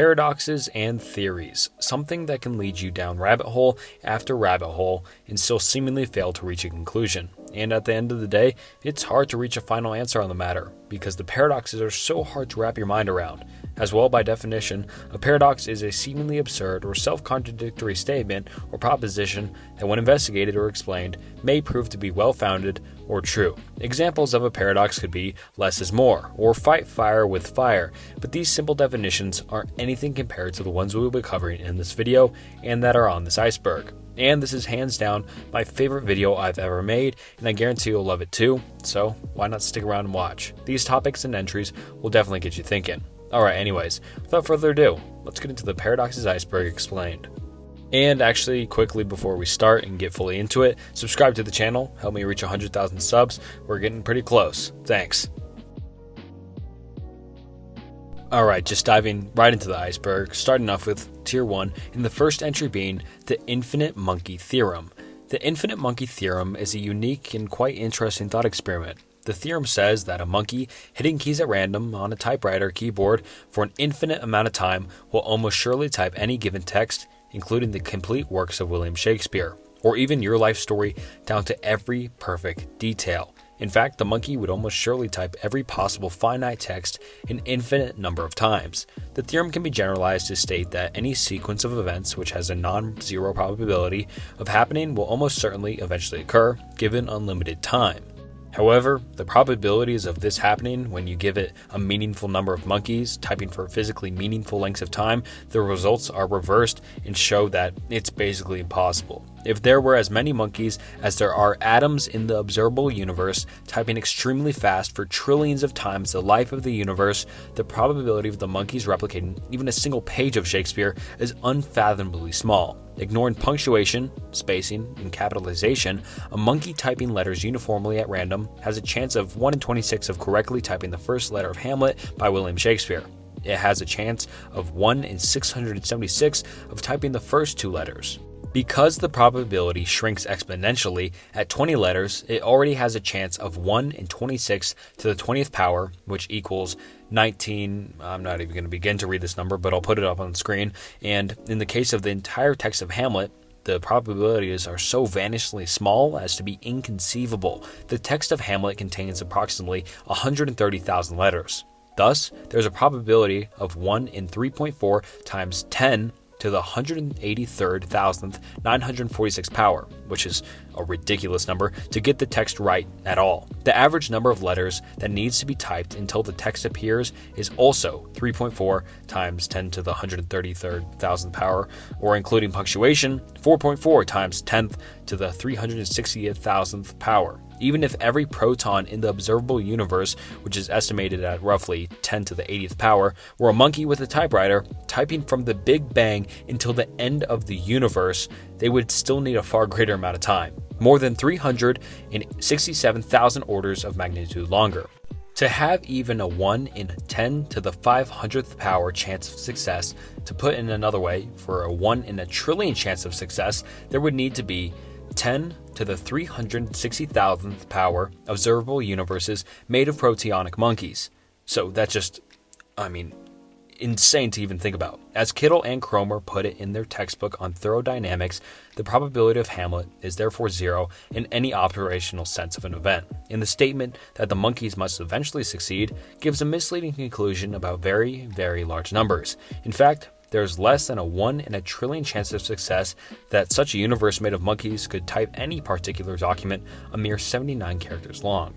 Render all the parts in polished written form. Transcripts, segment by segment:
Paradoxes and theories, something that can lead you down rabbit hole after rabbit hole and still seemingly fail to reach a conclusion. And at the end of the day, it's hard to reach a final answer on the matter, because the paradoxes are so hard to wrap your mind around. As well, by definition, a paradox is a seemingly absurd or self-contradictory statement or proposition that, when investigated or explained, may prove to be well-founded or true. Examples of a paradox could be less is more, or fight fire with fire, but these simple definitions aren't anything compared to the ones we will be covering in this video and that are on this iceberg. And this is hands down my favorite video I've ever made, and I guarantee you'll love it too, so why not stick around and watch? These topics and entries will definitely get you thinking. Alright, anyways, without further ado, let's get into the Paradoxes Iceberg Explained. And actually, quickly before we start and get fully into it, subscribe to the channel, help me reach 100,000 subs, we're getting pretty close, thanks. Alright, just diving right into the iceberg, starting off with Tier 1, and the first entry being the Infinite Monkey Theorem. The Infinite Monkey Theorem is a unique and quite interesting thought experiment. The theorem says that a monkey hitting keys at random on a typewriter keyboard for an infinite amount of time will almost surely type any given text, including the complete works of William Shakespeare, or even your life story down to every perfect detail. In fact, the monkey would almost surely type every possible finite text an infinite number of times. The theorem can be generalized to state that any sequence of events which has a non-zero probability of happening will almost certainly eventually occur, given unlimited time. However, the probabilities of this happening when you give it a meaningful number of monkeys typing for physically meaningful lengths of time, the results are reversed and show that it's basically impossible. If there were as many monkeys as there are atoms in the observable universe typing extremely fast for trillions of times the life of the universe, the probability of the monkeys replicating even a single page of Shakespeare is unfathomably small. Ignoring punctuation, spacing, and capitalization, a monkey typing letters uniformly at random has a chance of 1 in 26 of correctly typing the first letter of Hamlet by William Shakespeare. It has a chance of 1 in 676 of typing the first 2 letters. Because the probability shrinks exponentially at 20 letters, it already has a chance of 1 in 26 to the 20th power, which equals 19, I'm not even going to begin to read this number, but I'll put it up on the screen. And in the case of the entire text of Hamlet, the probabilities are so vanishingly small as to be inconceivable. The text of Hamlet contains approximately 130,000 letters. Thus, there's a probability of 1 in 3.4 times 10 to the 183,946 power, which is a ridiculous number, to get the text right at all. The average number of letters that needs to be typed until the text appears is also 3.4 times 10 to the 133,000th power, or including punctuation, 4.4 times 10th to the 360,000th power. Even if every proton in the observable universe, which is estimated at roughly 10 to the 80th power, were a monkey with a typewriter typing from the Big Bang until the end of the universe, they would still need a far greater amount of time, more than 367,000 orders of magnitude longer. To have even a 1 in 10 to the 500th power chance of success, to put in another way, for a 1 in a trillion chance of success, there would need to be 10 to the 360,000th power observable universes made of proteonic monkeys. So that's just, insane to even think about. As Kittel and Cromer put it in their textbook on thermodynamics, the probability of Hamlet is therefore zero in any operational sense of an event. And the statement that the monkeys must eventually succeed gives a misleading conclusion about very, very large numbers. In fact, there's less than a 1 in a trillion chance of success that such a universe made of monkeys could type any particular document a mere 79 characters long.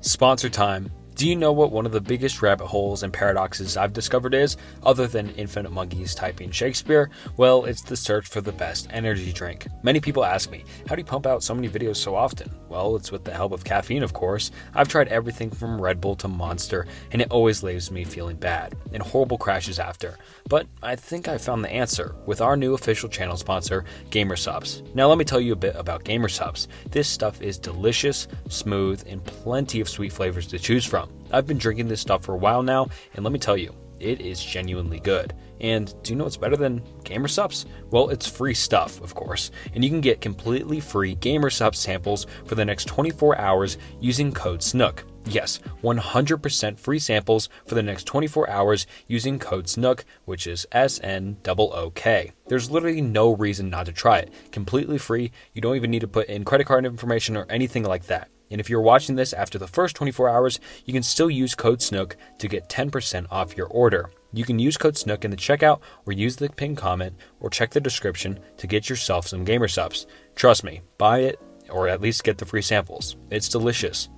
Sponsor time. Do you know what one of the biggest rabbit holes and paradoxes I've discovered is, other than infinite monkeys typing Shakespeare? Well, it's the search for the best energy drink. Many people ask me, how do you pump out so many videos so often? Well, it's with the help of caffeine, of course. I've tried everything from Red Bull to Monster, and it always leaves me feeling bad, and horrible crashes after. But I think I found the answer with our new official channel sponsor, Gamersubs. Now let me tell you a bit about Gamersubs. This stuff is delicious, smooth, and plenty of sweet flavors to choose from. I've been drinking this stuff for a while now, and let me tell you, it is genuinely good. And do you know what's better than Gamersubs? Well, it's free stuff, of course, and you can get completely free Gamersubs samples for the next 24 hours using code SNOOK. Yes, 100% free samples for the next 24 hours using code SNOOK, which is SNOOK. There's literally no reason not to try it. Completely free, you don't even need to put in credit card information or anything like that. And if you're watching this after the first 24 hours, you can still use code SNOOK to get 10% off your order. You can use code SNOOK in the checkout or use the pinned comment or check the description to get yourself some gamer subs. Trust me, buy it or at least get the free samples. It's delicious.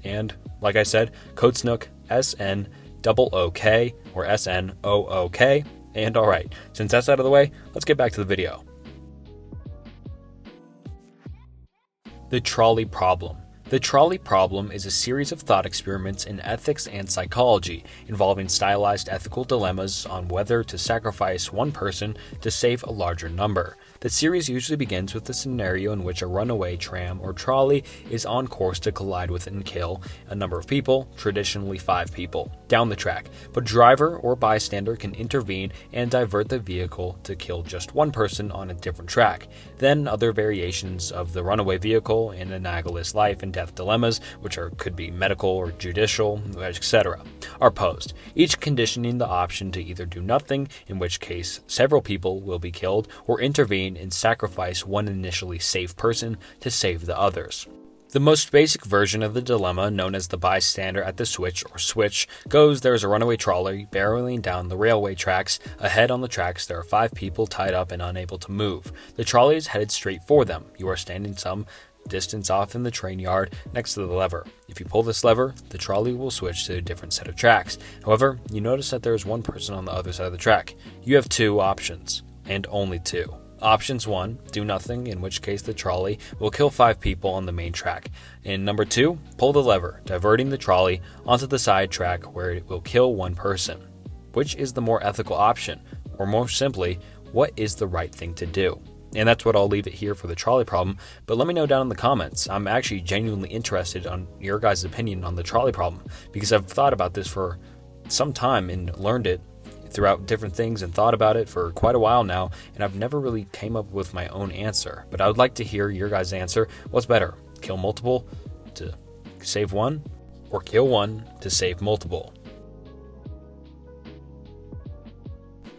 And like I said, code SNOOK, SNOOK or SNOOK. And alright, since that's out of the way, let's get back to the video. The Trolley Problem. The Trolley Problem is a series of thought experiments in ethics and psychology involving stylized ethical dilemmas on whether to sacrifice one person to save a larger number. The series usually begins with a scenario in which a runaway tram or trolley is on course to collide with and kill a number of people, traditionally 5 people, down the track, but driver or bystander can intervene and divert the vehicle to kill just one person on a different track. Then other variations of the runaway vehicle and analogous life and death dilemmas, which could be medical or judicial, etc., are posed, each conditioning the option to either do nothing, in which case several people will be killed, or intervene and sacrifice one initially safe person to save the others. The most basic version of the dilemma, known as the bystander at the switch or switch, goes there is a runaway trolley barreling down the railway tracks. Ahead on the tracks there are 5 people tied up and unable to move. The trolley is headed straight for them. You are standing some distance off in the train yard next to the lever. If you pull this lever, the trolley will switch to a different set of tracks. However, you notice that there is one person on the other side of the track. You have 2 options, and only 2. Options 1, do nothing, in which case the trolley will kill 5 people on the main track. And number 2, pull the lever, diverting the trolley onto the side track where it will kill 1 person. Which is the more ethical option? Or more simply, what is the right thing to do? And that's what I'll leave it here for the trolley problem, but let me know down in the comments. I'm actually genuinely interested on your guys' opinion on the trolley problem, because I've thought about this for some time and learned it throughout different things and thought about it for quite a while now, and I've never really came up with my own answer. But I would like to hear your guys' answer. What's better, kill multiple to save one, or kill one to save multiple?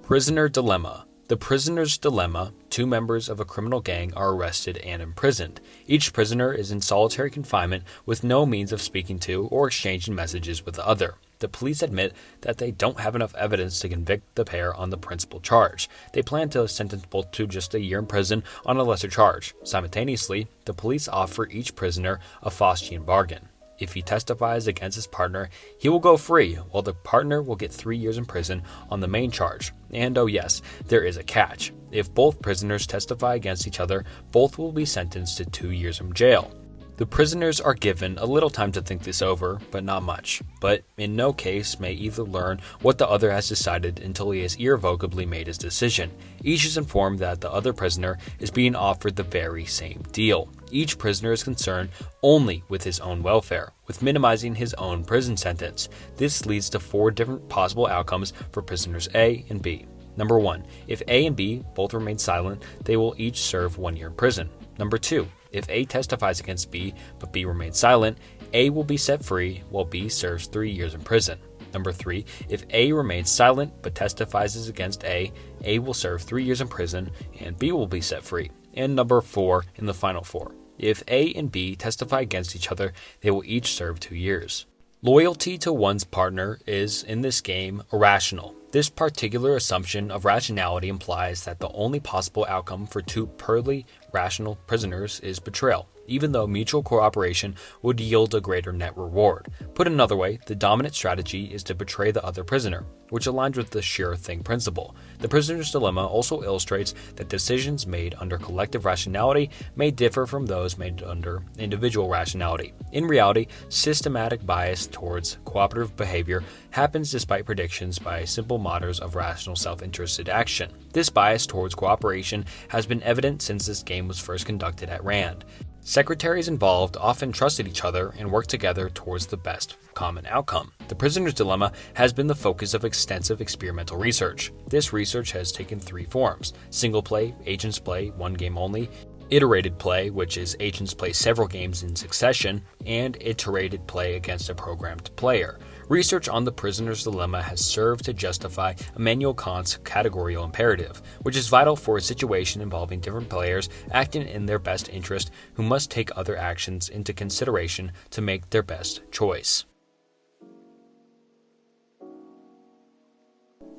Prisoner Dilemma. The prisoner's dilemma: 2 members of a criminal gang are arrested and imprisoned. Each prisoner is in solitary confinement with no means of speaking to or exchanging messages with the other. The police admit that they don't have enough evidence to convict the pair on the principal charge. They plan to sentence both to just a year in prison on a lesser charge. Simultaneously, the police offer each prisoner a Faustian bargain. If he testifies against his partner, he will go free, while the partner will get 3 years in prison on the main charge. And oh yes, there is a catch. If both prisoners testify against each other, both will be sentenced to 2 years in jail. The prisoners are given a little time to think this over, but not much. But in no case may either learn what the other has decided until he has irrevocably made his decision. Each is informed that the other prisoner is being offered the very same deal. Each prisoner is concerned only with his own welfare, with minimizing his own prison sentence. This leads to 4 different possible outcomes for prisoners A and B. Number 1, if A and B both remain silent, they will each serve 1 year in prison. Number 2, if A testifies against B, but B remains silent, A will be set free, while B serves 3 years in prison. Number 3, if A remains silent, but testifies against A will serve 3 years in prison, and B will be set free. And number 4, in the final 4, if A and B testify against each other, they will each serve 2 years. Loyalty to one's partner is, in this game, irrational. This particular assumption of rationality implies that the only possible outcome for 2 purely rational prisoners is betrayal, even though mutual cooperation would yield a greater net reward. Put another way, the dominant strategy is to betray the other prisoner, which aligns with the sure thing principle. The prisoner's dilemma also illustrates that decisions made under collective rationality may differ from those made under individual rationality. In reality, systematic bias towards cooperative behavior happens despite predictions by simple models of rational self-interested action. This bias towards cooperation has been evident since this game was first conducted at Rand. Secretaries involved often trusted each other and worked together towards the best common outcome. The prisoner's dilemma has been the focus of extensive experimental research. This research has taken 3 forms: single play, agents play, 1 game only, iterated play, which is agents play several games in succession, and iterated play against a programmed player. Research on the prisoner's dilemma has served to justify Immanuel Kant's categorical imperative, which is vital for a situation involving different players acting in their best interest who must take other actions into consideration to make their best choice.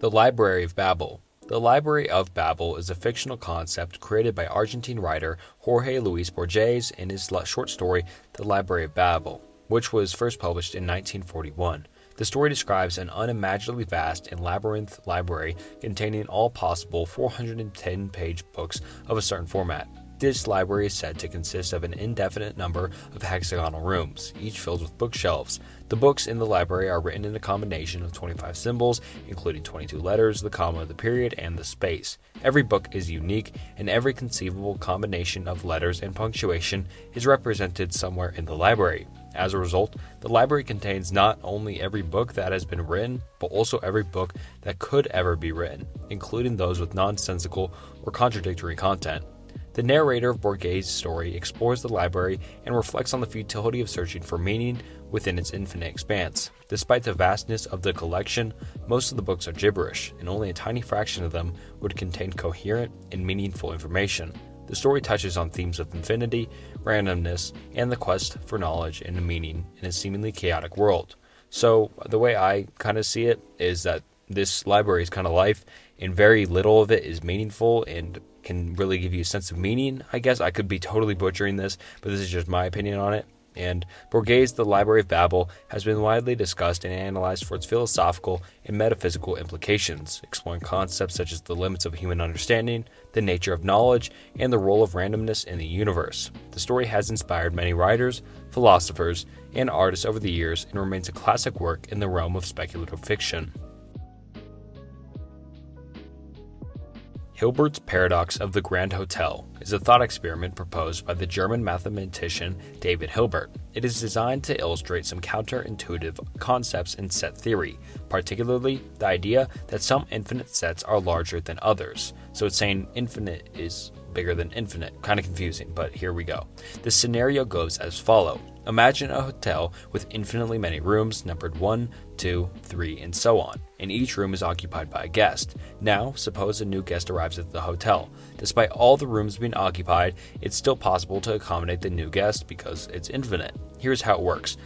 The Library of Babel. The Library of Babel is a fictional concept created by Argentine writer Jorge Luis Borges in his short story The Library of Babel, which was first published in 1941. The story describes an unimaginably vast and labyrinth library containing all possible 410-page books of a certain format. This library is said to consist of an indefinite number of hexagonal rooms, each filled with bookshelves. The books in the library are written in a combination of 25 symbols, including 22 letters, the comma, the period, and the space. Every book is unique, and every conceivable combination of letters and punctuation is represented somewhere in the library. As a result, the library contains not only every book that has been written, but also every book that could ever be written, including those with nonsensical or contradictory content. The narrator of Borges' story explores the library and reflects on the futility of searching for meaning within its infinite expanse. Despite the vastness of the collection, most of the books are gibberish, and only a tiny fraction of them would contain coherent and meaningful information. The story touches on themes of infinity, randomness, and the quest for knowledge and meaning in a seemingly chaotic world. So the way I kind of see it is that this library is kind of life, and very little of it is meaningful and can really give you a sense of meaning. I guess I could be totally butchering this, but this is just my opinion on it. And Borges' The Library of Babel has been widely discussed and analyzed for its philosophical and metaphysical implications, exploring concepts such as the limits of human understanding, the nature of knowledge, and the role of randomness in the universe. The story has inspired many writers, philosophers, and artists over the years and remains a classic work in the realm of speculative fiction. Hilberts Paradox of the Grand Hotel is a thought experiment proposed by the German mathematician David Hilbert. It is designed to illustrate some counterintuitive concepts in set theory, particularly the idea that some infinite sets are larger than others. So it's saying infinite is bigger than infinite. Kind of confusing, but here we go. The scenario goes as follows. Imagine a hotel with infinitely many rooms numbered 1, 2, 3, and so on, and each room is occupied by a guest. Now, suppose a new guest arrives at the hotel. Despite all the rooms being occupied, it's still possible to accommodate the new guest because it's infinite. Here's how it works.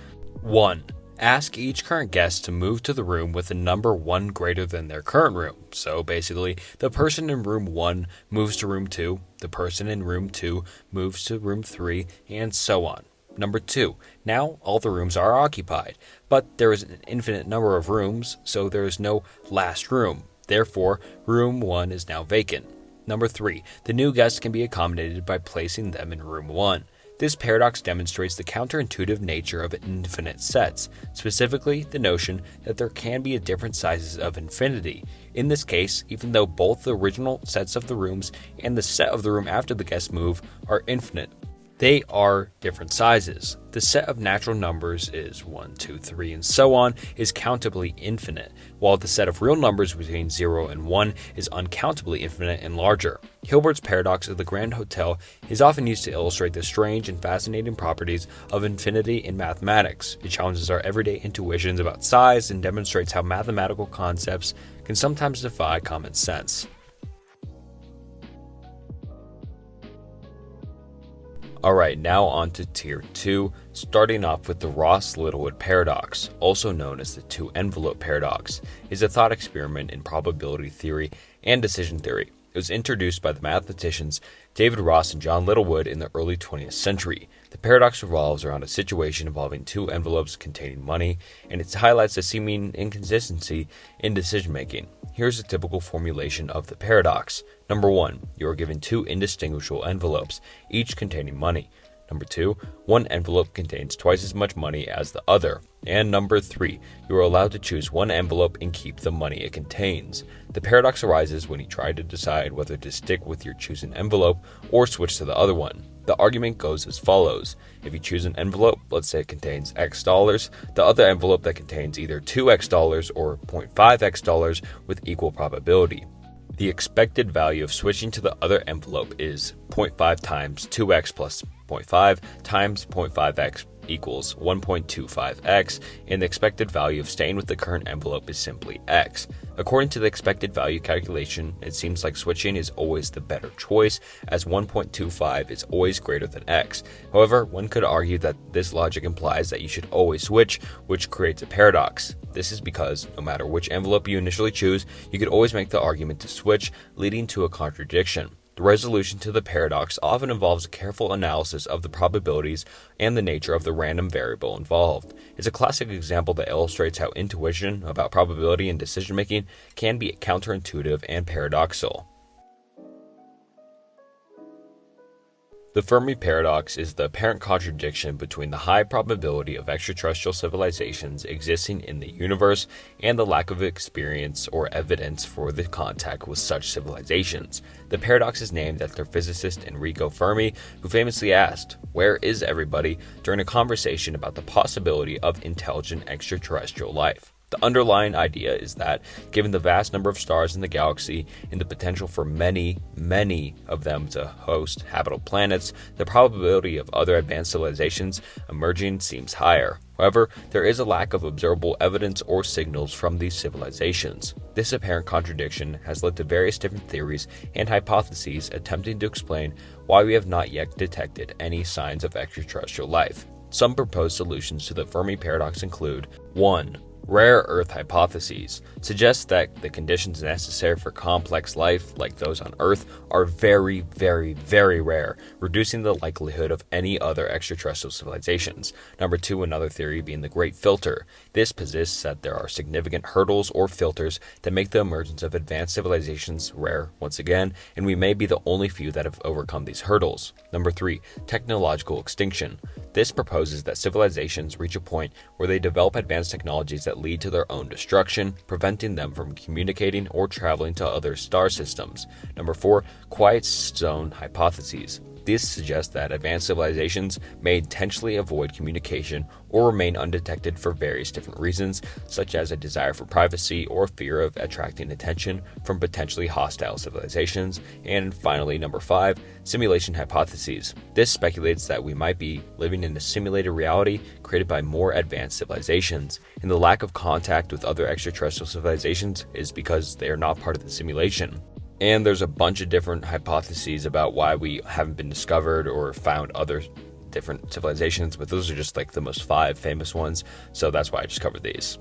1. Ask each current guest to move to the room with a number 1 greater than their current room. So basically, the person in room 1 moves to room 2, the person in room 2 moves to room 3, and so on. Number 2, now all the rooms are occupied, but there is an infinite number of rooms, so there is no last room. Therefore, room 1 is now vacant. Number 3, the new guests can be accommodated by placing them in room 1. This paradox demonstrates the counterintuitive nature of infinite sets, specifically the notion that there can be different sizes of infinity. In this case, even though both the original sets of the rooms and the set of the room after the guests move are infinite, they are different sizes. The set of natural numbers is 1, 2, 3, and so on is countably infinite, while the set of real numbers between 0 and 1 is uncountably infinite and larger. Hilbert's Paradox of the Grand Hotel is often used to illustrate the strange and fascinating properties of infinity in mathematics. It challenges our everyday intuitions about size and demonstrates how mathematical concepts can sometimes defy common sense. Alright, now on to Tier 2, starting off with the Ross-Littlewood Paradox, also known as the two-envelope paradox, is a thought experiment in probability theory and decision theory. It was introduced by the mathematicians David Ross and John Littlewood in the early 20th century. The paradox revolves around a situation involving two envelopes containing money, and it highlights a seeming inconsistency in decision-making. Here's a typical formulation of the paradox. Number 1, you are given two indistinguishable envelopes, each containing money. Number 2, one envelope contains twice as much money as the other. And number 3, you are allowed to choose one envelope and keep the money it contains. The paradox arises when you try to decide whether to stick with your chosen envelope or switch to the other one. The argument goes as follows. If you choose an envelope, let's say it contains X dollars, the other envelope that contains either 2X dollars or 0.5X dollars with equal probability. The expected value of switching to the other envelope is 0.5 times 2x plus 0.5 times 0.5x equals 1.25x, and the expected value of staying with the current envelope is simply x. According to the expected value calculation, it seems like switching is always the better choice, as 1.25 is always greater than x. However, one could argue that this logic implies that you should always switch, which creates a paradox. This is because, no matter which envelope you initially choose, you could always make the argument to switch, leading to a contradiction. The resolution to the paradox often involves a careful analysis of the probabilities and the nature of the random variable involved. It's a classic example that illustrates how intuition about probability and decision-making can be counterintuitive and paradoxical. The Firmy Paradox is the apparent contradiction between the high probability of extraterrestrial civilizations existing in the universe and the lack of experience or evidence for the contact with such civilizations. The paradox is named after physicist Enrico Fermi, who famously asked, "Where is everybody?" during a conversation about the possibility of intelligent extraterrestrial life. The underlying idea is that, given the vast number of stars in the galaxy and the potential for many of them to host habitable planets, the probability of other advanced civilizations emerging seems higher. However, there is a lack of observable evidence or signals from these civilizations. This apparent contradiction has led to various different theories and hypotheses attempting to explain why we have not yet detected any signs of extraterrestrial life. Some proposed solutions to the Fermi paradox include: 1. Rare Earth hypotheses suggest that the conditions necessary for complex life, like those on Earth, are very rare, reducing the likelihood of any other extraterrestrial civilizations. Number 2, another theory being the Great Filter. This posits that there are significant hurdles or filters that make the emergence of advanced civilizations rare once again, and we may be the only few that have overcome these hurdles. Number 3, technological extinction. This proposes that civilizations reach a point where they develop advanced technologies that lead to their own destruction, preventing them from communicating or traveling to other star systems. Number 4, quiet zone hypotheses. This suggests that advanced civilizations may intentionally avoid communication or remain undetected for various different reasons, such as a desire for privacy or fear of attracting attention from potentially hostile civilizations. And finally, number 5, simulation hypotheses. This speculates that we might be living in a simulated reality created by more advanced civilizations, and the lack of contact with other extraterrestrial civilizations is because they are not part of the simulation. And there's a bunch of different hypotheses about why we haven't been discovered or found other different civilizations, but those are just like the most 5 famous ones, so that's why I just covered these.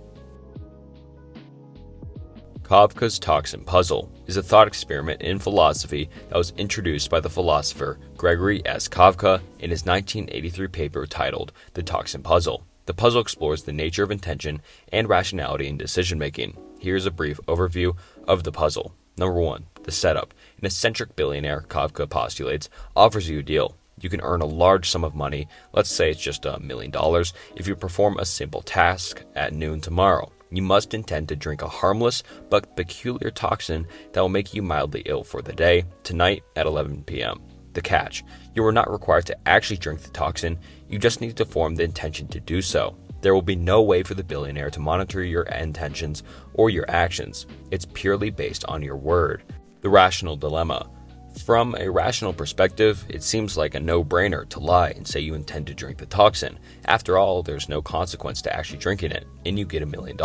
Kafka's Toxin Puzzle is a thought experiment in philosophy that was introduced by the philosopher Gregory S. Kafka in his 1983 paper titled The Toxin Puzzle. The puzzle explores the nature of intention and rationality in decision-making. Here's a brief overview of the puzzle. Number 1, the setup. An eccentric billionaire, Kafka postulates, offers you a deal. You can earn a large sum of money, let's say it's just $1 million, if you perform a simple task at noon tomorrow. You must intend to drink a harmless but peculiar toxin that will make you mildly ill for the day, tonight at 11 p.m. The catch: you are not required to actually drink the toxin, you just need to form the intention to do so. There will be no way for the billionaire to monitor your intentions or your actions. It's purely based on your word. The rational dilemma. From a rational perspective, it seems like a no-brainer to lie and say you intend to drink the toxin. After all, there's no consequence to actually drinking it, and you get $1 million.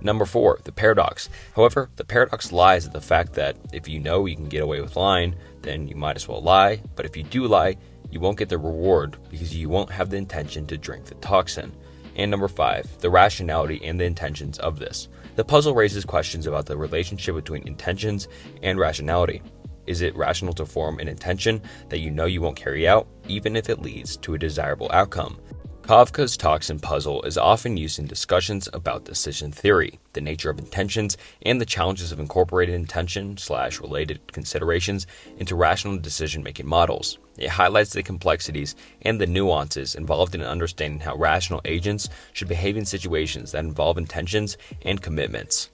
Number 4, the paradox. However, the paradox lies at the fact that if you know you can get away with lying, then you might as well lie, but if you do lie, you won't get the reward because you won't have the intention to drink the toxin. And number 5, the rationality and the intentions of this. The puzzle raises questions about the relationship between intentions and rationality. Is it rational to form an intention that you know you won't carry out, even if it leads to a desirable outcome? Kafka's Toxin Puzzle is often used in discussions about decision theory, the nature of intentions, and the challenges of incorporating intention/related considerations into rational decision-making models. It highlights the complexities and the nuances involved in understanding how rational agents should behave in situations that involve intentions and commitments.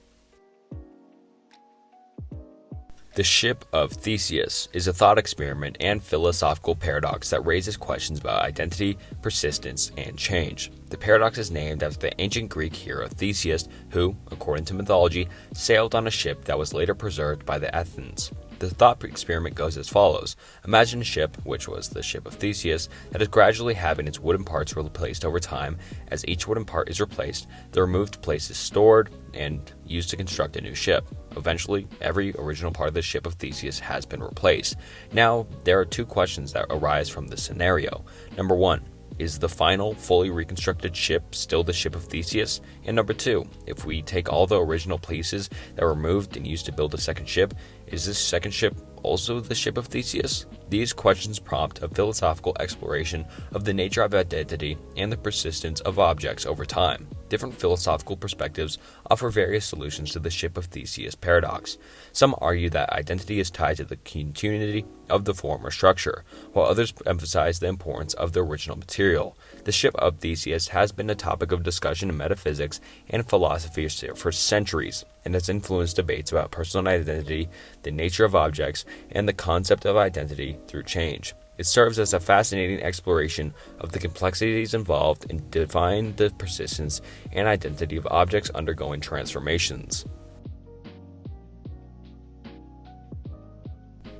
The Ship of Theus is a thought experiment and philosophical paradox that raises questions about identity, persistence, and change. The paradox is named after the ancient Greek hero Theseus, who, according to mythology, sailed on a ship that was later preserved by the Athenians. The thought experiment goes as follows. Imagine a ship, which was the Ship of Theus, that is gradually having its wooden parts replaced over time. As each wooden part is replaced, the removed place is stored and used to construct a new ship. Eventually, every original part of the Ship of Theus has been replaced. Now, there are two questions that arise from this scenario. Number one, is the final, fully reconstructed ship still the Ship of Theus? And number two, if we take all the original pieces that were removed and used to build a second ship, is this second ship also the Ship of Theus? These questions prompt a philosophical exploration of the nature of identity and the persistence of objects over time. Different philosophical perspectives offer various solutions to the Ship of Theus paradox. Some argue that identity is tied to the continuity of the form or structure, while others emphasize the importance of the original material. The Ship of Theus has been a topic of discussion in metaphysics and philosophy for centuries, and has influenced debates about personal identity, the nature of objects, and the concept of identity through change. It serves as a fascinating exploration of the complexities involved in defining the persistence and identity of objects undergoing transformations.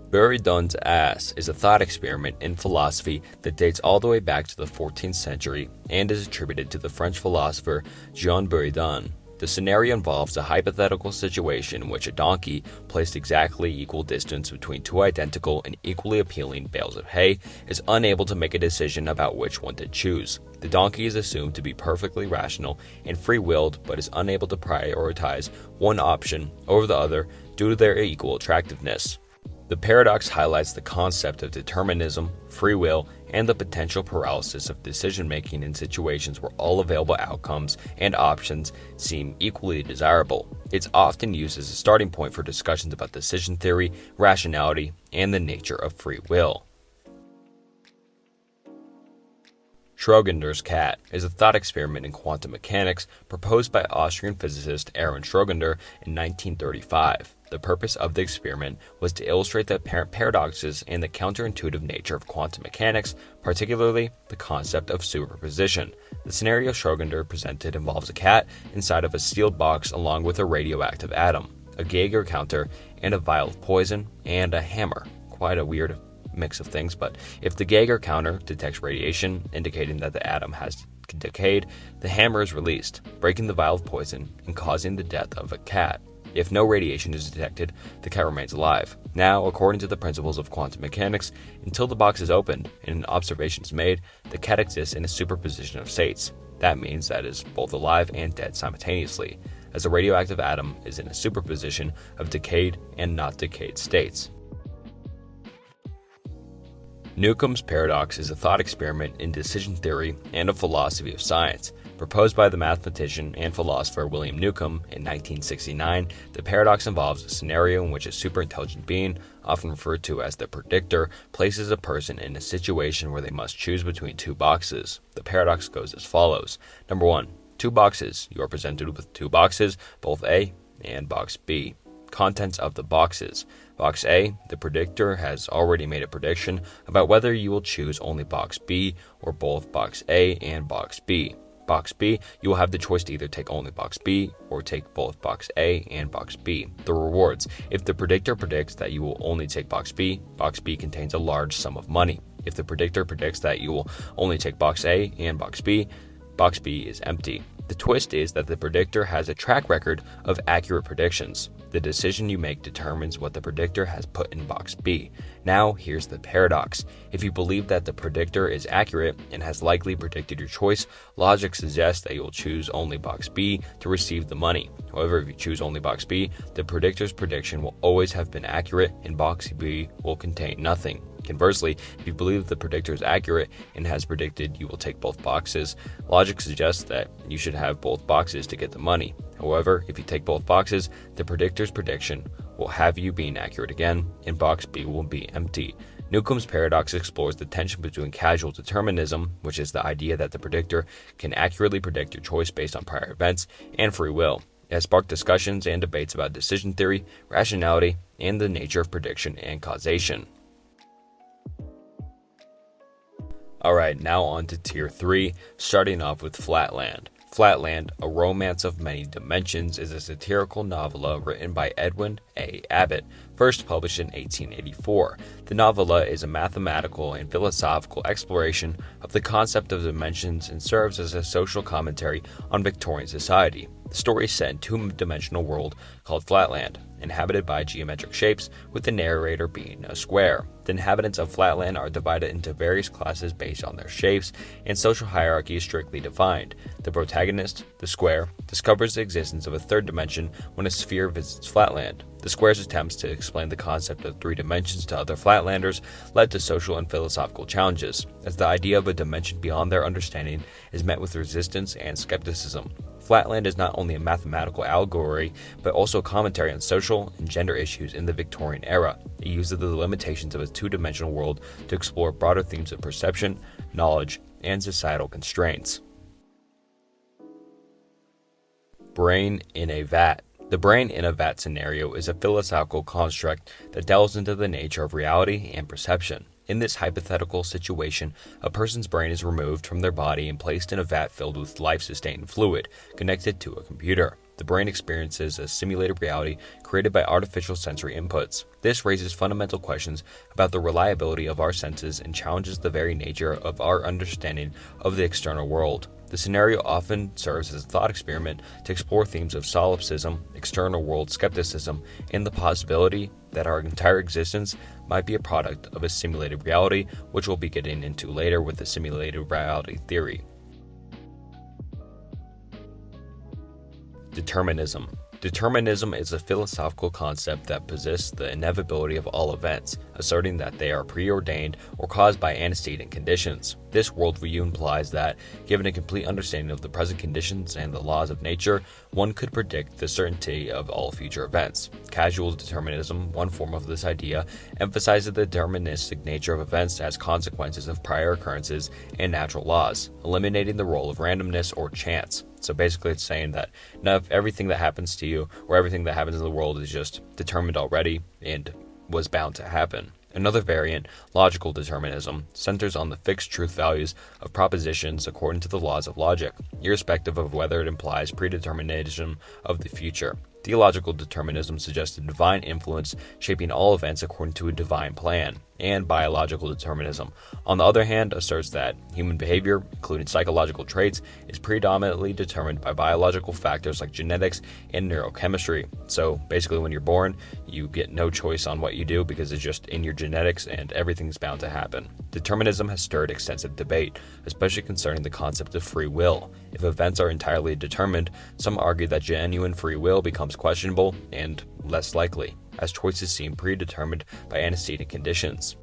Burduns Ass is a thought experiment in philosophy that dates all the way back to the 14th century and is attributed to the French philosopher Jean Burduns. The scenario involves a hypothetical situation in which a donkey, placed exactly equal distance between two identical and equally appealing bales of hay, is unable to make a decision about which one to choose. The donkey is assumed to be perfectly rational and free-willed, but is unable to prioritize one option over the other due to their equal attractiveness. The paradox highlights the concept of determinism, free will, and the potential paralysis of decision-making in situations where all available outcomes and options seem equally desirable. It's often used as a starting point for discussions about decision theory, rationality, and the nature of free will. Trogers Cat is a thought experiment in quantum mechanics proposed by Austrian physicist Erwin Schrödinger in 1935. The purpose of the experiment was to illustrate the apparent paradoxes and the counterintuitive nature of quantum mechanics, particularly the concept of superposition. The scenario Schrödinger presented involves a cat inside of a sealed box along with a radioactive atom, a Geiger counter, and a vial of poison, and a hammer. Quite a weird mix of things, but if the Geiger counter detects radiation, indicating that the atom has decayed, the hammer is released, breaking the vial of poison and causing the death of a cat. If no radiation is detected, the cat remains alive. Now, according to the principles of quantum mechanics, until the box is opened and an observation is made, the cat exists in a superposition of states. That means that it is both alive and dead simultaneously, as the radioactive atom is in a superposition of decayed and not decayed states. Newcomb's paradox is a thought experiment in decision theory and a philosophy of science. Proposed by the mathematician and philosopher William Newcomb in 1969, the paradox involves a scenario in which a superintelligent being, often referred to as the predictor, places a person in a situation where they must choose between two boxes. The paradox goes as follows. Number one, two boxes. You are presented with two boxes, both A and box B. Contents of the boxes. Box A, the predictor has already made a prediction about whether you will choose only box B or both box A and box B. Box B, you will have the choice to either take only box B or take both box A and box B. The rewards. If the predictor predicts that you will only take box B contains a large sum of money. If the predictor predicts that you will only take box A and box B is empty. The twist is that the predictor has a track record of accurate predictions. The decision you make determines what the predictor has put in box B. Now, here's the paradox. If you believe that the predictor is accurate and has likely predicted your choice, logic suggests that you will choose only box B to receive the money. However, if you choose only box B, the predictor's prediction will always have been accurate and box B will contain nothing. Conversely, if you believe the predictor is accurate and has predicted you will take both boxes, logic suggests that you should have both boxes to get the money. However, if you take both boxes, the predictor's prediction will have you being accurate again, and box B will be empty. Newcomb's paradox explores the tension between causal determinism, which is the idea that the predictor can accurately predict your choice based on prior events, and free will. It has sparked discussions and debates about decision theory, rationality, and the nature of prediction and causation. Alright, now on to Tier 3, starting off with Flatland. Flatland, A Romance of Many Dimensions, is a satirical novella written by Edwin A. Abbott, first published in 1884. The novella is a mathematical and philosophical exploration of the concept of dimensions and serves as a social commentary on Victorian society. The story is set in a two-dimensional world called Flatland, inhabited by geometric shapes, with the narrator being a square. The inhabitants of Flatland are divided into various classes based on their shapes, and social hierarchy is strictly defined. The protagonist, the square, discovers the existence of a third dimension when a sphere visits Flatland. The square's attempts to explain the concept of three dimensions to other Flatlanders led to social and philosophical challenges, as the idea of a dimension beyond their understanding is met with resistance and skepticism. Flatland is not only a mathematical allegory, but also a commentary on social and gender issues in the Victorian era. It uses the limitations of a two-dimensional world to explore broader themes of perception, knowledge, and societal constraints. Brain in a Vat. The brain in a vat scenario is a philosophical construct that delves into the nature of reality and perception. In this hypothetical situation, a person's brain is removed from their body and placed in a vat filled with life-sustaining fluid, connected to a computer. The brain experiences a simulated reality created by artificial sensory inputs. This raises fundamental questions about the reliability of our senses and challenges the very nature of our understanding of the external world. The scenario often serves as a thought experiment to explore themes of solipsism, external world skepticism, and the possibility that our entire existence might be a product of a simulated reality, which we'll be getting into later with the simulated reality theory. Determinism. Determinism is a philosophical concept that posits the inevitability of all events, asserting that they are preordained or caused by antecedent conditions. This worldview implies that, given a complete understanding of the present conditions and the laws of nature, one could predict the certainty of all future events. Causal determinism, one form of this idea, emphasizes the deterministic nature of events as consequences of prior occurrences and natural laws, eliminating the role of randomness or chance. So basically it's saying that not everything that happens to you or everything that happens in the world is just determined already and was bound to happen. Another variant, logical determinism, centers on the fixed truth values of propositions according to the laws of logic, irrespective of whether it implies predeterminism of the future. Theological determinism suggests a divine influence shaping all events according to a divine plan, and biological determinism, on the other hand, asserts that human behavior, including psychological traits, is predominantly determined by biological factors like genetics and neurochemistry. So basically when you're born, you get no choice on what you do because it's just in your genetics and everything's bound to happen. Determinism has stirred extensive debate, especially concerning the concept of free will. If events are entirely determined, some argue that genuine free will becomes questionable and less likely, as choices seem predetermined by antecedent conditions.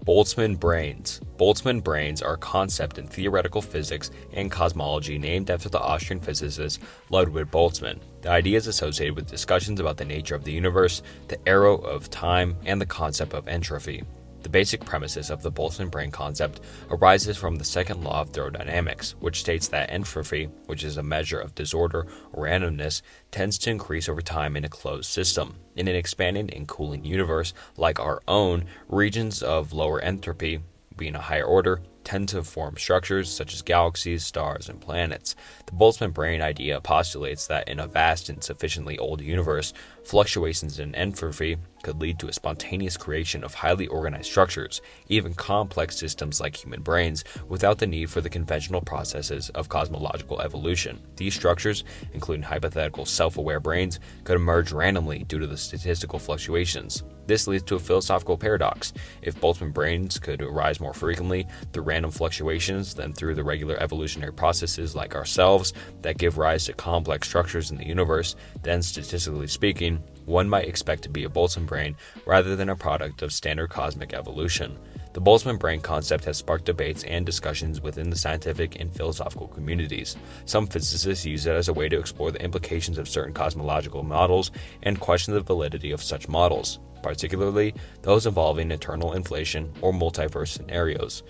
Boltzman brains. Boltzman brains are a concept in theoretical physics and cosmology named after the Austrian physicist Littlewood Boltzmann. The idea is associated with discussions about the nature of the universe, the arrow of time, and the concept of entropy. The basic premises of the Boltzmann brain concept arises from the second law of thermodynamics, which states that entropy, which is a measure of disorder or randomness, tends to increase over time in a closed system. In an expanding and cooling universe like our own, regions of lower entropy, being a higher order, tend to form structures such as galaxies, stars, and planets. The Boltzmann brain idea postulates that in a vast and sufficiently old universe, fluctuations in entropy could lead to a spontaneous creation of highly organized structures, even complex systems like human brains, without the need for the conventional processes of cosmological evolution. These structures, including hypothetical self-aware brains, could emerge randomly due to the statistical fluctuations. This leads to a philosophical paradox. If Boltzmann brains could arise more frequently through random fluctuations than through the regular evolutionary processes like ourselves that give rise to complex structures in the universe, then statistically speaking, one might expect to be a Boltzmann brain rather than a product of standard cosmic evolution. The Boltzmann brain concept has sparked debates and discussions within the scientific and philosophical communities. Some physicists use it as a way to explore the implications of certain cosmological models and question the validity of such models, particularly those involving eternal inflation or multiverse scenarios.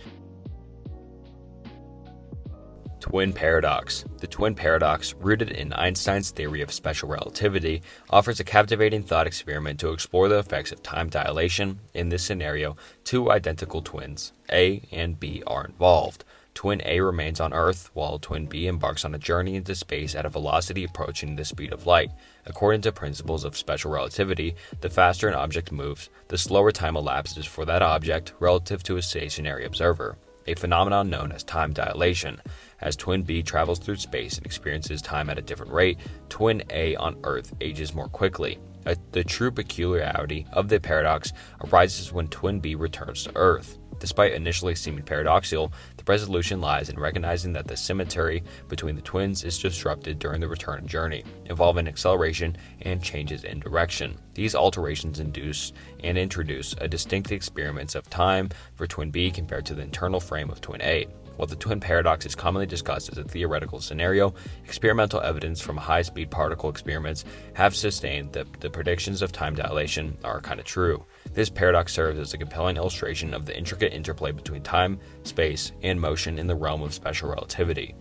Twin Paradox. The twin paradox, rooted in Einstein's theory of special relativity, offers a captivating thought experiment to explore the effects of time dilation. In this scenario, two identical twins, A and B, are involved. Twin A remains on Earth, while twin B embarks on a journey into space at a velocity approaching the speed of light. According to principles of special relativity, the faster an object moves, the slower time elapses for that object relative to a stationary observer, a phenomenon known as time dilation. As twin B travels through space and experiences time at a different rate, twin A on Earth ages more quickly. The true peculiarity of the paradox arises when twin B returns to Earth. Despite initially seeming paradoxical, the resolution lies in recognizing that the symmetry between the twins is disrupted during the return journey, involving acceleration and changes in direction. These alterations induce and introduce a distinct experience of time for twin B compared to the internal frame of twin A. While the twin paradox is commonly discussed as a theoretical scenario, experimental evidence from high-speed particle experiments have sustained that the predictions of time dilation are kind of true. This paradox serves as a compelling illustration of the intricate interplay between time, space, and motion in the realm of special relativity.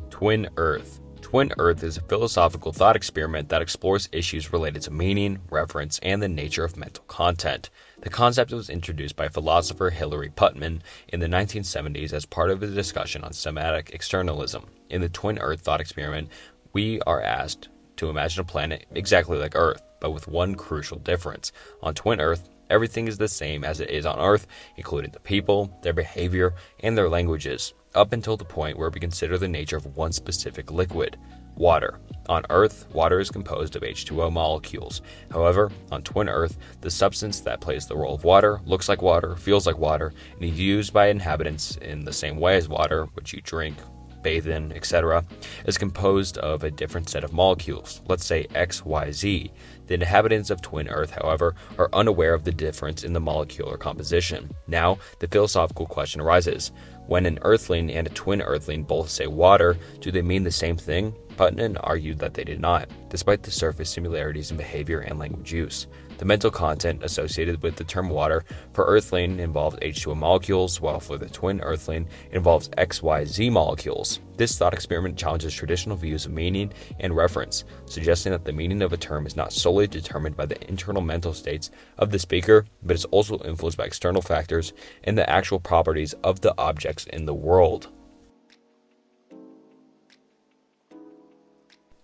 Twin Earth. Twin Earth is a philosophical thought experiment that explores issues related to meaning, reference, and the nature of mental content. The concept was introduced by philosopher Hilary Putnam in the 1970s as part of a discussion on semantic externalism. In the Twin Earth thought experiment, we are asked to imagine a planet exactly like Earth, but with one crucial difference. On Twin Earth, everything is the same as it is on Earth, including the people, their behavior, and their languages, up until the point where we consider the nature of one specific liquid, water. On Earth, water is composed of H2O molecules. However, on Twin Earth, the substance that plays the role of water looks like water, feels like water, and is used by inhabitants in the same way as water, which you drink, bathe in, etc., is composed of a different set of molecules, let's say XYZ. The inhabitants of Twin Earth, however, are unaware of the difference in the molecular composition. Now, the philosophical question arises. When an Earthling and a twin Earthling both say water, do they mean the same thing? Putnam argued that they did not, despite the surface similarities in behavior and language use. The mental content associated with the term water for Earthling involved H2O molecules, while for the twin Earthling it involves XYZ molecules. This thought experiment challenges traditional views of meaning and reference, suggesting that the meaning of a term is not solely determined by the internal mental states of the speaker, but is also influenced by external factors and the actual properties of the objects in the world.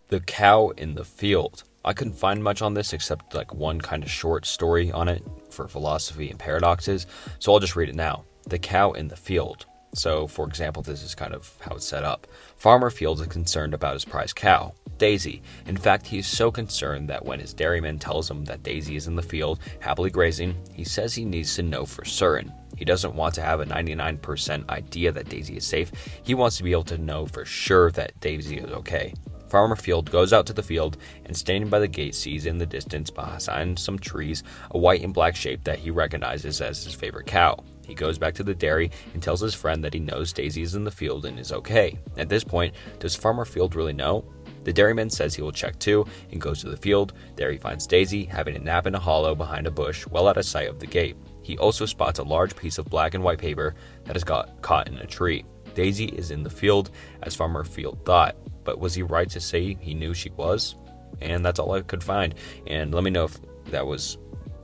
The cow in the field. I couldn't find much on this except like one kind of short story on it for philosophy and paradoxes, so I'll just read it now. The cow in the field. So, for example, this is kind of how it's set up. Farmer Fields is concerned about his prized cow, Daisy. In fact, he is so concerned that when his dairyman tells him that Daisy is in the field, happily grazing, he says he needs to know for certain. He doesn't want to have a 99% idea that Daisy is safe. He wants to be able to know for sure that Daisy is okay. Farmer Field goes out to the field and standing by the gate sees in the distance behind some trees a white and black shape that he recognizes as his favorite cow. He goes back to the dairy and tells his friend that he knows Daisy is in the field and is okay. At this point, does Farmer Field really know? The dairyman says he will check too and goes to the field. There he finds Daisy having a nap in a hollow behind a bush well out of sight of the gate. He also spots a large piece of black and white paper that has got caught in a tree. Daisy is in the field as Farmer Field thought. But was he right to say he knew she was? And that's all I could find. And let me know if that was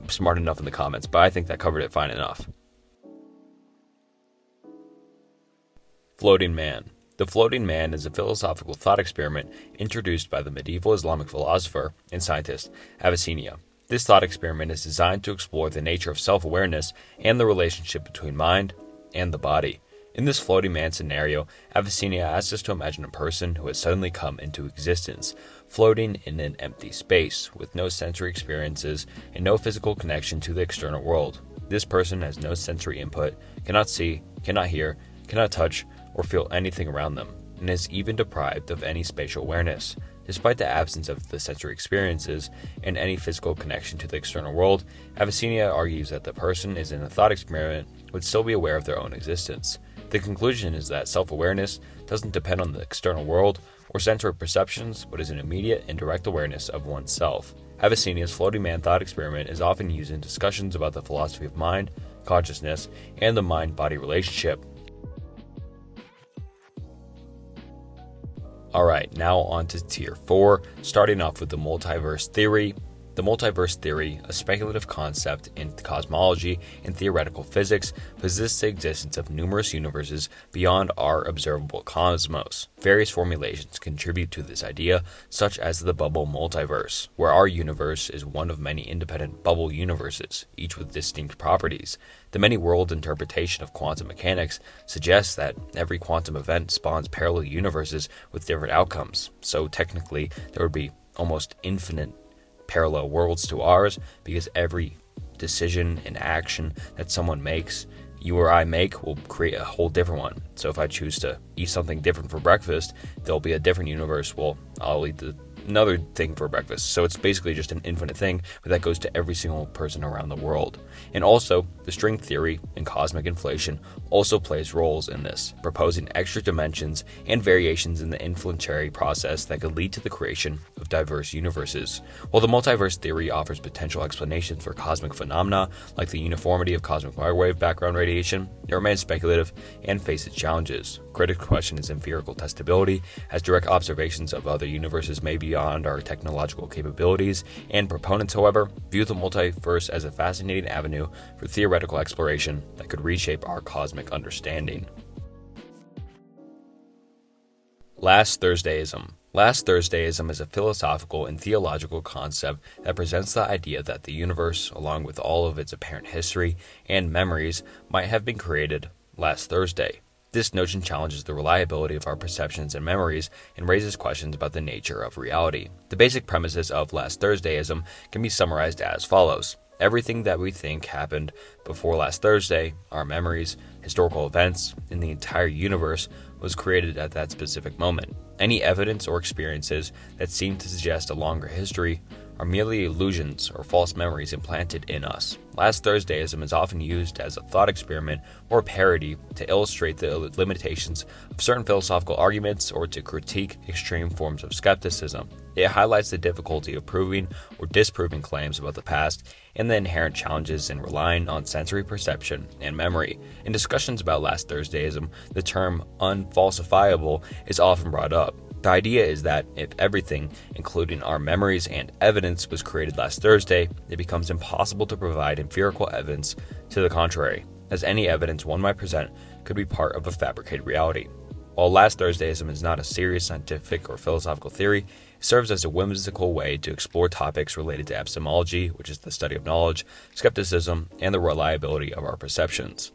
smart enough in the comments, but I think that covered it fine enough. Floating Man. The floating man is a philosophical thought experiment introduced by the medieval Islamic philosopher and scientist Avicenna. This thought experiment is designed to explore the nature of self-awareness and the relationship between mind and the body. In this floating man scenario, Avicenna asks us to imagine a person who has suddenly come into existence, floating in an empty space, with no sensory experiences and no physical connection to the external world. This person has no sensory input, cannot see, cannot hear, cannot touch, or feel anything around them, and is even deprived of any spatial awareness. Despite the absence of the sensory experiences and any physical connection to the external world, Avicenna argues that the person is in a thought experiment would still be aware of their own existence. The conclusion is that self-awareness doesn't depend on the external world or sensory perceptions, but is an immediate and direct awareness of oneself. Avicenna's floating man thought experiment is often used in discussions about the philosophy of mind, consciousness, and the mind-body relationship. Alright, now on to Tier 4, starting off with the Multiverse Theory. The multiverse theory, a speculative concept in cosmology and theoretical physics, posits the existence of numerous universes beyond our observable cosmos. Various formulations contribute to this idea, such as the bubble multiverse, where our universe is one of many independent bubble universes, each with distinct properties. The many-world interpretation of quantum mechanics suggests that every quantum event spawns parallel universes with different outcomes, so technically there would be almost infinite parallel worlds to ours, because every decision and action that someone makes, you or I make, will create a whole different one. So if I choose to eat something different for breakfast, there'll be a different universe. Well, I'll eat another thing for breakfast. So it's basically just an infinite thing, but that goes to every single person around the world. And also, the string theory and cosmic inflation also plays roles in this, proposing extra dimensions and variations in the inflationary process that could lead to the creation of diverse universes. While the multiverse theory offers potential explanations for cosmic phenomena like the uniformity of cosmic microwave background radiation, it remains speculative and faces challenges. Critical question is empirical testability, as direct observations of other universes may be beyond our technological capabilities, and proponents, however, view the multiverse as a fascinating avenue for theoretical exploration that could reshape our cosmic understanding. Last Thursdayism. Last Thursdayism is a philosophical and theological concept that presents the idea that the universe, along with all of its apparent history and memories, might have been created last Thursday. This notion challenges the reliability of our perceptions and memories and raises questions about the nature of reality. The basic premises of last Thursdayism can be summarized as follows. Everything that we think happened before last Thursday, our memories, historical events, and the entire universe, was created at that specific moment. Any evidence or experiences that seem to suggest a longer history are merely illusions or false memories implanted in us. Last Thursdayism is often used as a thought experiment or parody to illustrate the limitations of certain philosophical arguments or to critique extreme forms of skepticism. It highlights the difficulty of proving or disproving claims about the past and the inherent challenges in relying on sensory perception and memory. In discussions about last Thursdayism, the term unfalsifiable is often brought up. The idea is that if everything, including our memories and evidence, was created last Thursday, it becomes impossible to provide empirical evidence to the contrary, as any evidence one might present could be part of a fabricated reality. While last Thursdayism is not a serious scientific or philosophical theory, it serves as a whimsical way to explore topics related to epistemology, which is the study of knowledge, skepticism, and the reliability of our perceptions.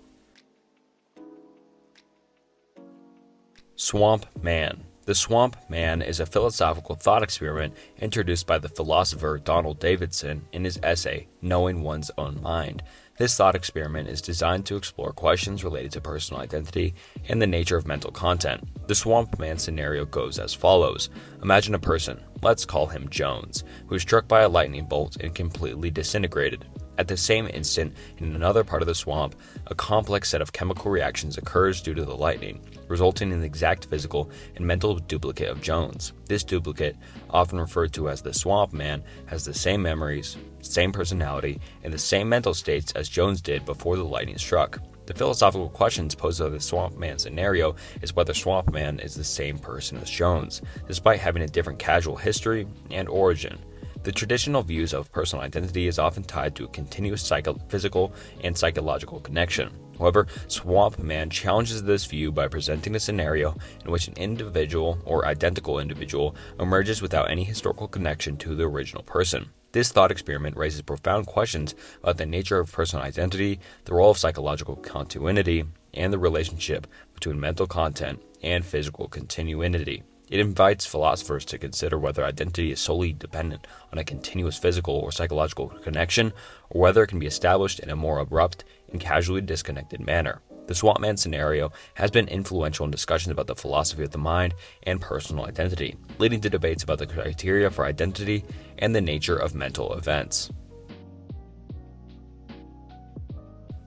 Swamp Man. The Swamp Man is a philosophical thought experiment introduced by the philosopher Donald Davidson in his essay, Knowing One's Own Mind. This thought experiment is designed to explore questions related to personal identity and the nature of mental content. The Swamp Man scenario goes as follows. Imagine a person, let's call him Jones, who is struck by a lightning bolt and completely disintegrated. At the same instant, in another part of the swamp, a complex set of chemical reactions occurs due to the lightning, resulting in the exact physical and mental duplicate of Jones. This duplicate, often referred to as the Swamp Man, has the same memories, same personality, and the same mental states as Jones did before the lightning struck. The philosophical questions posed by the Swamp Man scenario is whether Swamp Man is the same person as Jones, despite having a different causal history and origin. The traditional views of personal identity is often tied to a continuous physical and psychological connection. However, Swamp Man challenges this view by presenting a scenario in which an individual or identical individual emerges without any historical connection to the original person. This thought experiment raises profound questions about the nature of personal identity, the role of psychological continuity, and the relationship between mental content and physical continuity. It invites philosophers to consider whether identity is solely dependent on a continuous physical or psychological connection, or whether it can be established in a more abrupt and casually disconnected manner. The Swamp Man scenario has been influential in discussions about the philosophy of the mind and personal identity, leading to debates about the criteria for identity and the nature of mental events.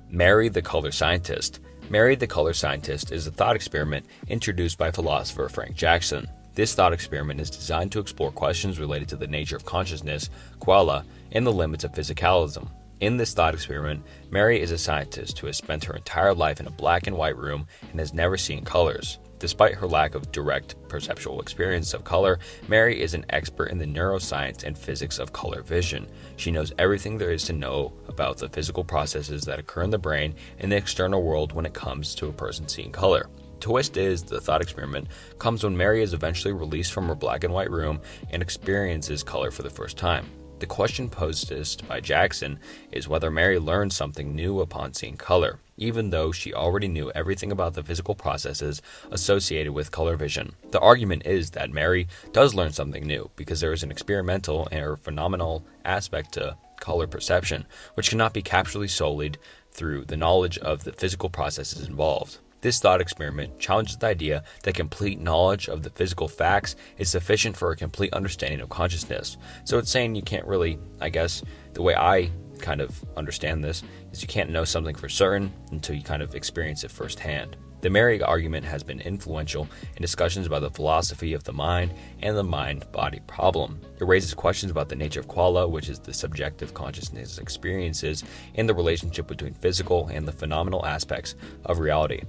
Mary the Color Scientist. Mary the Color Scientist is a thought experiment introduced by philosopher Frank Jackson. This thought experiment is designed to explore questions related to the nature of consciousness, qualia, and the limits of physicalism. In this thought experiment, Mary is a scientist who has spent her entire life in a black and white room and has never seen colors. Despite her lack of direct perceptual experience of color, Mary is an expert in the neuroscience and physics of color vision. She knows everything there is to know about the physical processes that occur in the brain and the external world when it comes to a person seeing color. Twist is, the thought experiment comes when Mary is eventually released from her black and white room and experiences color for the first time. The question posed by Jackson is whether Mary learned something new upon seeing color, even though she already knew everything about the physical processes associated with color vision. The argument is that Mary does learn something new because there is an experimental or phenomenal aspect to color perception, which cannot be captured solely through the knowledge of the physical processes involved. This thought experiment challenges the idea that complete knowledge of the physical facts is sufficient for a complete understanding of consciousness. So it's saying you can't really, I guess, the way I kind of understand this, is you can't know something for certain until you kind of experience it firsthand. The Mary argument has been influential in discussions about the philosophy of the mind and the mind-body problem. It raises questions about the nature of qualia, which is the subjective consciousness experiences, and the relationship between physical and the phenomenal aspects of reality.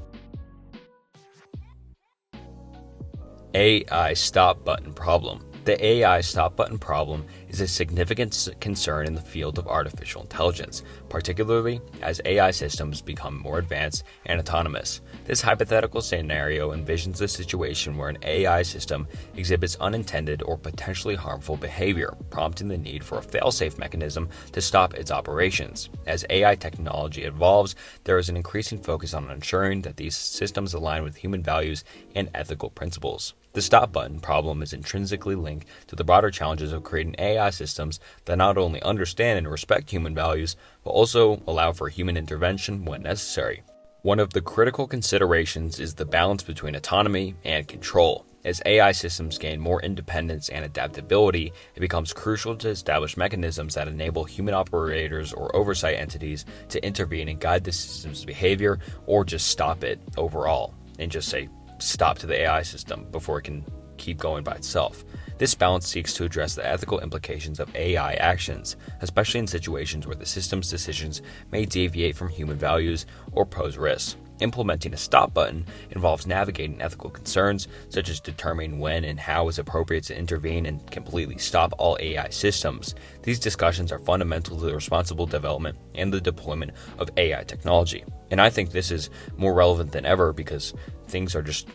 AI stop button problem. The AI stop button problem is a significant concern in the field of artificial intelligence, particularly as AI systems become more advanced and autonomous. This hypothetical scenario envisions a situation where an AI system exhibits unintended or potentially harmful behavior, prompting the need for a fail-safe mechanism to stop its operations. As AI technology evolves, there is an increasing focus on ensuring that these systems align with human values and ethical principles. The stop button problem is intrinsically linked to the broader challenges of creating AI systems that not only understand and respect human values, but also allow for human intervention when necessary. One of the critical considerations is the balance between autonomy and control. As AI systems gain more independence and adaptability, it becomes crucial to establish mechanisms that enable human operators or oversight entities to intervene and guide the system's behavior, or just stop it overall and just say stop to the AI system before it can keep going by itself. This balance seeks to address the ethical implications of AI actions, especially in situations where the system's decisions may deviate from human values or pose risks. Implementing a stop button involves navigating ethical concerns, such as determining when and how is appropriate to intervene and completely stop all AI systems. These discussions are fundamental to the responsible development and the deployment of AI technology. And I think this is more relevant than ever because things are just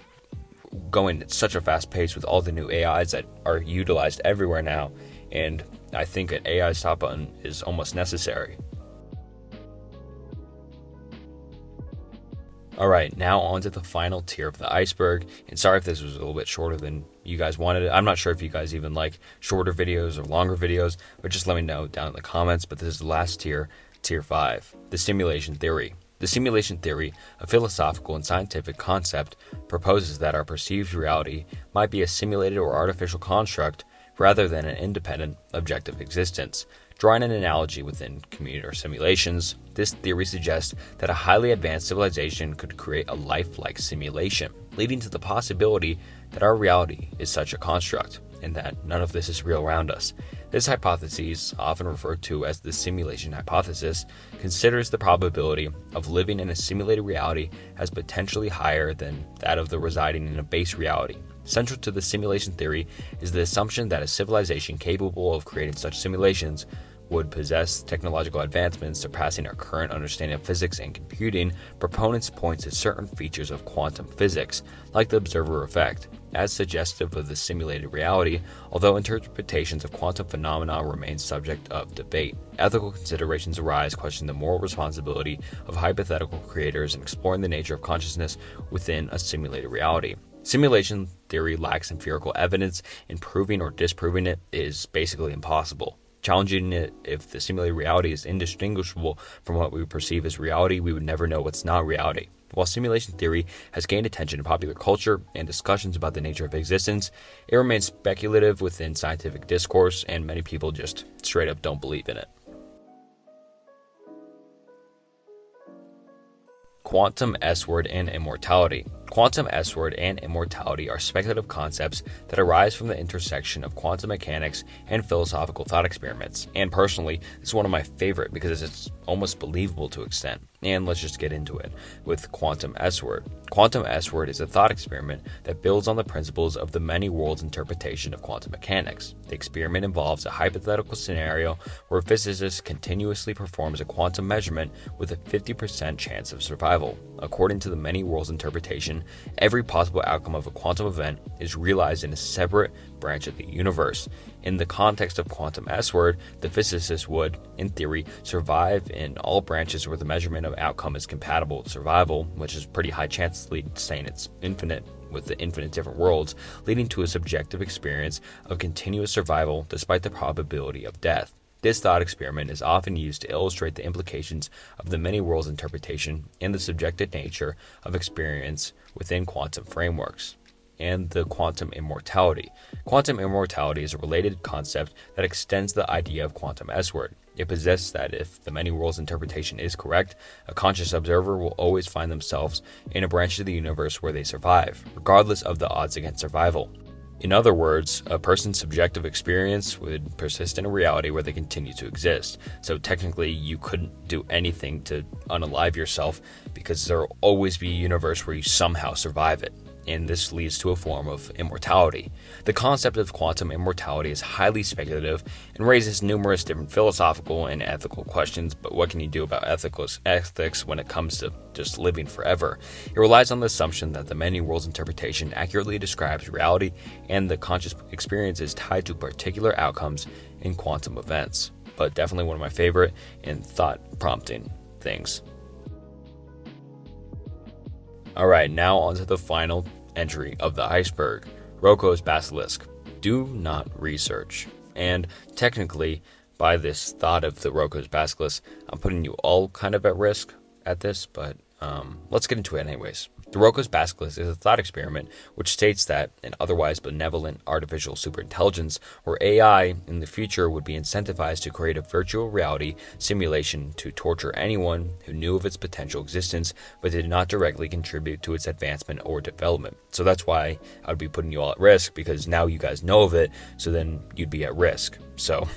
going at such a fast pace with all the new AIs that are utilized everywhere now, and I think an AI stop button is almost necessary. Alright, now on to the final tier of the iceberg, and sorry if this was a little bit shorter than you guys wanted it. I'm not sure if you guys even like shorter videos or longer videos, but just let me know down in the comments. But this is the last tier, tier 5, the simulation theory. The simulation theory, a philosophical and scientific concept, proposes that our perceived reality might be a simulated or artificial construct rather than an independent, objective existence. Drawing an analogy within computer simulations, this theory suggests that a highly advanced civilization could create a lifelike simulation, leading to the possibility that our reality is such a construct, and that none of this is real around us. This hypothesis, often referred to as the simulation hypothesis, considers the probability of living in a simulated reality as potentially higher than that of the residing in a base reality. Central to the simulation theory is the assumption that a civilization capable of creating such simulations would possess technological advancements surpassing our current understanding of physics and computing. Proponents point to certain features of quantum physics, like the observer effect, as suggestive of the simulated reality, although interpretations of quantum phenomena remain subject of debate. Ethical considerations arise, questioning the moral responsibility of hypothetical creators and exploring the nature of consciousness within a simulated reality. Simulation theory lacks empirical evidence, and proving or disproving it is basically impossible. Challenging it, if the simulated reality is indistinguishable from what we perceive as reality, we would never know what's not reality. While simulation theory has gained attention in popular culture and discussions about the nature of existence, it remains speculative within scientific discourse, and many people just straight up don't believe in it. Quantum S-word and immortality. Quantum S-word and immortality are speculative concepts that arise from the intersection of quantum mechanics and philosophical thought experiments. And personally, this is one of my favorite because it's almost believable to an extent. And let's just get into it with quantum S-word. Quantum S-word is a thought experiment that builds on the principles of the many worlds interpretation of quantum mechanics. The experiment involves a hypothetical scenario where a physicist continuously performs a quantum measurement with a 50% chance of survival. According to the many worlds interpretation, every possible outcome of a quantum event is realized in a separate branch of the universe. In the context of quantum S-word, the physicist would, in theory, survive in all branches where the measurement of outcome is compatible with survival, which is pretty high chance saying it's infinite with the infinite different worlds, leading to a subjective experience of continuous survival despite the probability of death. This thought experiment is often used to illustrate the implications of the many worlds interpretation and the subjective nature of experience within quantum frameworks. And the quantum immortality. Quantum immortality is a related concept that extends the idea of quantum S-word. It possesses that if the many worlds interpretation is correct, a conscious observer will always find themselves in a branch of the universe where they survive, regardless of the odds against survival. In other words, a person's subjective experience would persist in a reality where they continue to exist. So technically, you couldn't do anything to unalive yourself because there will always be a universe where you somehow survive it. And this leads to a form of immortality. The concept of quantum immortality is highly speculative and raises numerous different philosophical and ethical questions, but what can you do about ethics when it comes to just living forever? It relies on the assumption that the many worlds interpretation accurately describes reality and the conscious experience is tied to particular outcomes in quantum events. But definitely one of my favorite and thought-prompting things. Alright, now onto the final entry of the iceberg, Roo's Basilisk. Do not research. And technically, by this thought of the Roo's Basilisk, I'm putting you all kind of at risk at this, but let's get into it anyways. The Roo's Basilisk is a thought experiment which states that an otherwise benevolent artificial superintelligence, or AI, in the future would be incentivized to create a virtual reality simulation to torture anyone who knew of its potential existence but did not directly contribute to its advancement or development. So that's why I would be putting you all at risk, because now you guys know of it, so then you'd be at risk. So,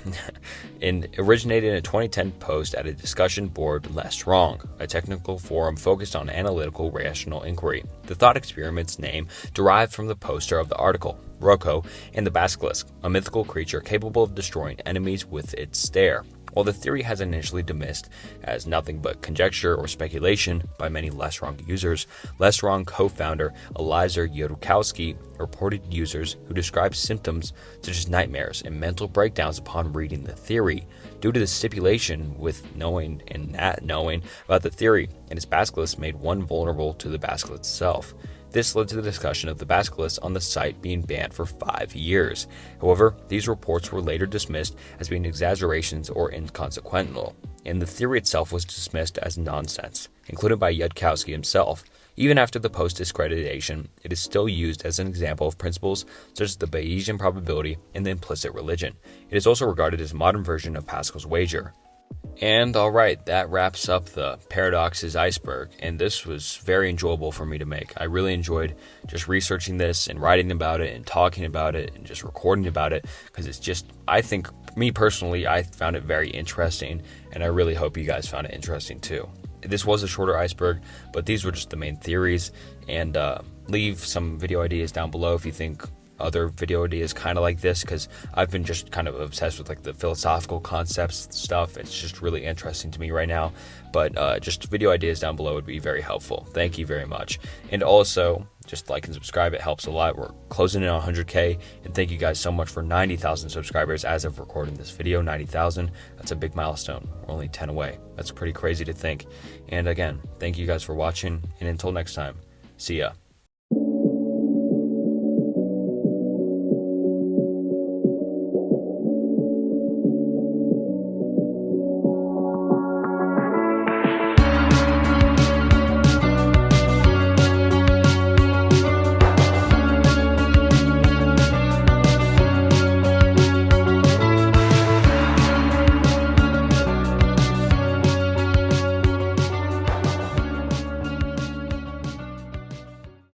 it originated in a 2010 post at a discussion board Less Wrong, a technical forum focused on analytical rational inquiry. The thought experiment's name derived from the poster of the article, Roo and the Basilisk, a mythical creature capable of destroying enemies with its stare. While the theory has initially dismissed as nothing but conjecture or speculation by many Less Wrong users, Less Wrong co-founder Eliezer Yudkowsky reported users who described symptoms such as nightmares and mental breakdowns upon reading the theory. Due to the stipulation with knowing and not knowing about the theory, and its basilisk made one vulnerable to the basilisk itself. This led to the discussion of the basilisk on the site being banned for 5 years. However, these reports were later dismissed as being exaggerations or inconsequential, and the theory itself was dismissed as nonsense, included by Yudkowsky himself. Even after the post-discreditation, it is still used as an example of principles such as the Bayesian probability and the implicit religion. It is also regarded as a modern version of Pascal's wager. And alright, that wraps up the Paradox's Iceberg, and this was very enjoyable for me to make. I really enjoyed just researching this and writing about it and talking about it and just recording about it, because it's just, I think, me personally, I found it very interesting, and I really hope you guys found it interesting too. This was a shorter iceberg, but these were just the main theories, and leave some video ideas down below if you think other video ideas kind of like this, because I've been just kind of obsessed with like the philosophical concepts stuff. It's just really interesting to me right now, but just video ideas down below would be very helpful. Thank you very much. And also just like and subscribe, it helps a lot. We're closing in on 100k, and thank you guys so much for 90,000 subscribers as of recording this video. 90,000, that's a big milestone. We're only 10 away. That's pretty crazy to think. And again, thank you guys for watching, and until next time, see ya.